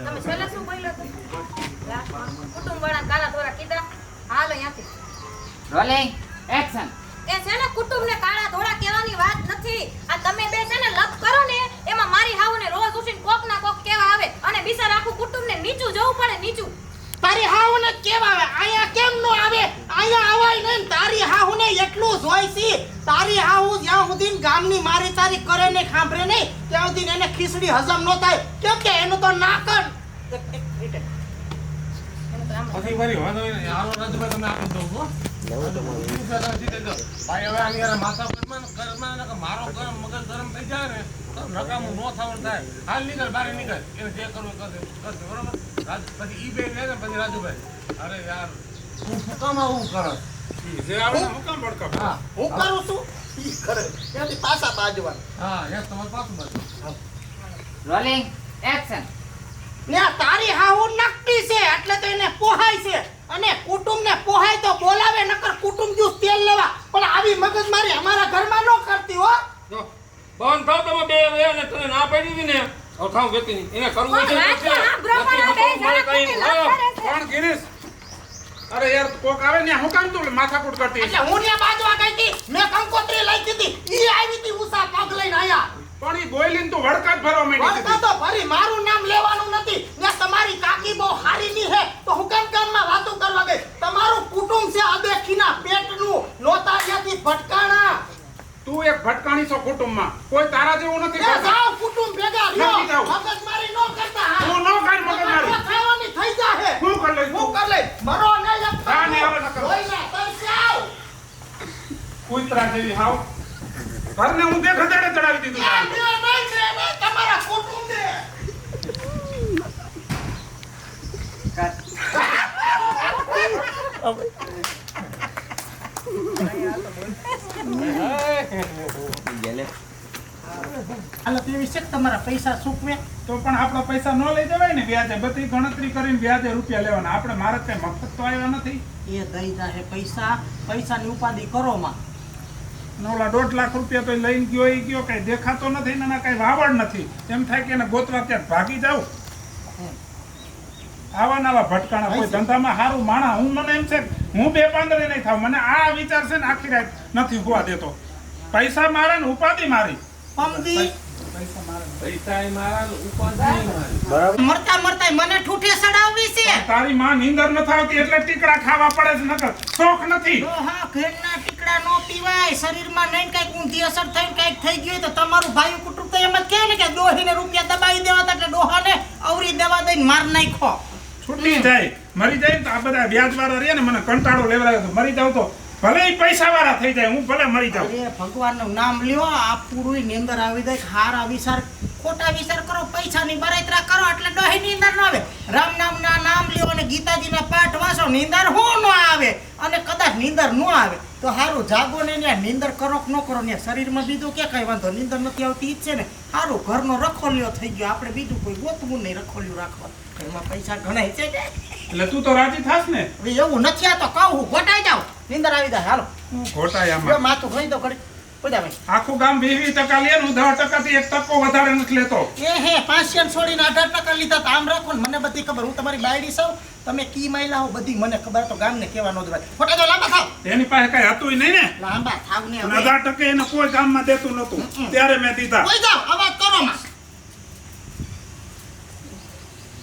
તમે છેલ્લે શું બોલ્યો તો કુટુંબ વાળા કાળા ધોરા કીધા હાલો અહીંયાથી રોલિંગ એક્શન એ છે ને કુટુંબ ને કાળા ધોળા કહેવાની વાત નથી આ તમે બે છે ને લપ કરો ને એમાં મારી હાઉને રોજ ઉઠીને કોક ના કોક કેવા આવે અને બિચાર આખું કુટુંબ ને નીચું જવું પડે નીચું તારી હાહુને કેવા આવે આયા કેમ નો આવે આયા આવાય નહીં તારી હાહુને એટલું જોઈસી તારી હાહુ જ્યાં સુધી ગામની મારી તારી કરે ને ખાંભરે નહીં ત્યાં સુધી એને ખીચડી હજમ નો થાય કેમ કે એનું તો નાકડ પછી ફરી વાંધો નહીં આરો રાજભાઈ તમે આપી દો હો ભાઈ હવે આની યાર માથા પરમાં કે મારો ગરમ મગજ ગરમ થઈ જાય ને નકામું નો થવાનું થાય હાલ નીકળ બારે નીકળ એને જે કરવું કરશે બરોબર પછી ઈ બે ને પછી રાજુભાઈ અરે યાર તું શું આવું કરે જે આવે ને હું કામ ભડકા હા હું કરું છું ઈ કરે ત્યાંથી પાછા બાજવા હા યસ તમારું પાછું બાજુ રોલિંગ એક્શન ને તારી હાહુ નકટી છે એટલે તો એને પોહાય છે અને કુટુંબ ને પોહાય તો બોલાવે નકર કુટુંબ જ્યુસ તેલ લેવા પણ આવી મગજમારી અમારા ઘરમાં ન કરતી હો જો બંધ થાવ તમે બે વે ને તને ના પડી હતી ને હવે થાવ વેતી એને કરવું છે કોણ ગિરીશ અરે યાર કોક આવે ને હું કામ તું માથાકૂટ કરતી એટલે હું ને બાજવા ગઈ હતી મેં કંકોત્રી લઈ દીધી ઈ આવી હતી ઉસા પગ લઈને આયા પણ ઈ બોઈલીન તો વડકા જ ભરવા માંડી વળતા તો ફરી મારું નામ લેવાનું નથી ને તમારી કાકી બહુ હારી ની હે તો હું કેમ કામમાં વાતો કરવા ગઈ તમારું કુટુંબ છે અદેખીના પેટનું નોતારિયાથી ભટકાણા તું એક ભટકાણી છો કુટુંબમાં કોઈ તારા જેવું નથી એ જાવ કુટુંબ ભેગા રહ્યો નથી જાવ. મગજમારી ન કરતા હા તું નો કાઈ મગજમારી થવાની થઈ જાહે હું કર લઈશ હું કર લઈ મરો ને એક હા, ને હવે ન કરો. જોઈને તરસ્યાવ કુતરા જેવી હાવ ઘરને હું દેખડાડે ચડાવી દીધું નહીં તમારા કુટુંબને હાલો તે વિશે તમારા પૈસા ચૂકવે તો પણ આપણા પૈસા ન લઈ જવાય ને વ્યાજે બધી ગણતરી કરીને વ્યાજે રૂપિયા લેવાના આપણે મારે કઈ મફત તો આવ્યા નથી એ દઈ જાહે પૈસાની ઉપાધિ કરો માં ઓલા 1.5 લાખ રૂપિયા તો લઈને ગયો ઈ ગયો કઈ દેખાતો નથી ને કઈ વાવડ નથી એમ થાય કે એને ગોતવા ક્યાંક ભાગી જાવ આવા નવા ભટકાણા કોઈ ધંધામાં સારું માણા હું મને એમ છે હું બે પાંદડે નહીં થાવ મને આ વિચાર છે ને આખી રાત નથી હોવા દેતો પૈસા મારે ને ઉપાધિ મારી પમદી પૈસા મારા ઉપાધિ મારી મરતા મને ઠૂઠે સડાવવી છે તારી માં નીંદર ન થાવતી એટલે ટીકડા ખાવા પડે છે નકર શોખ નથી હા ઘેરના ટીકડા નો પીવાય શરીરમાં નહીં કઈક ઊંધી અસર થઈને કઈક થઈ ગયું તો તમારું ભાઈ કુટુંબ તો એમ જ કહે ને કે ડોહીને રૂપિયા દબાવી દેવા એટલે ડોહાને અવરી દેવા દઈને માર નાખો છૂટી જાય મરી જાય તો આ બધા વ્યાજ વાળા રહ્યા ને મને કંટાળો લેવડાવ્યો તો મરી જાવ તો ભલે ઈ પૈસા વાળા થઈ જાય હું ભલે મરી જાઉં અરે ભગવાનનું નામ લ્યો આ પૂરું નીંદર આવી જાય હારા વિચાર ખોટા વિચાર કરો પૈસાની બરાતરા કરો એટલે ડોહી નીંદર ન આવે રામ નામના નામ લ્યો અને ગીતાજીના પાઠ વાંચો નીંદર હું ન આવે અને કદાચ નીંદર ન આવે તો હારું જાગો ને ત્યાં નીંદર કરો કે ન કરો ને શરીરમાં બીજું કે કઈ વાંધો નીંદર નથી આવતી ઈ છે ને હારું ઘરનો રખોલ્યો થઈ ગયો આપણે બીજું કોઈ ગોતવું નહીં રખોલ્યું રાખવા ઘરમાં પૈસા ઘણા છે ને એટલે તું તો રાજી થાસ ને હવે એવું નથી આ તો કહું ગોટાઈ જાવ નીંદર આવી જાય હાલો હું ખોટાય જો આમાં માથું ખાઈ દો કરી બધા ભાઈ આખું ગામ 20% લે હું 10% થી 1% વધારે નથી લેતો એ હે 500 છોડીને 18% લીધા તો આમ રાખો ને મને બધી ખબર હું તમારી બાયડી સૌ તમે કી માયલા હો બધી મને ખબર તો ગામને કહેવા નો દેવાય ફોટા તો લાંબા થાવ એની પાસે કઈ હતું નહીં ને લાંબા થાવ ને અને 18% એને કોઈ ગામમાં દેતું નતું ત્યારે મેં દીધા કોઈ જાવ અવાજ કરો માં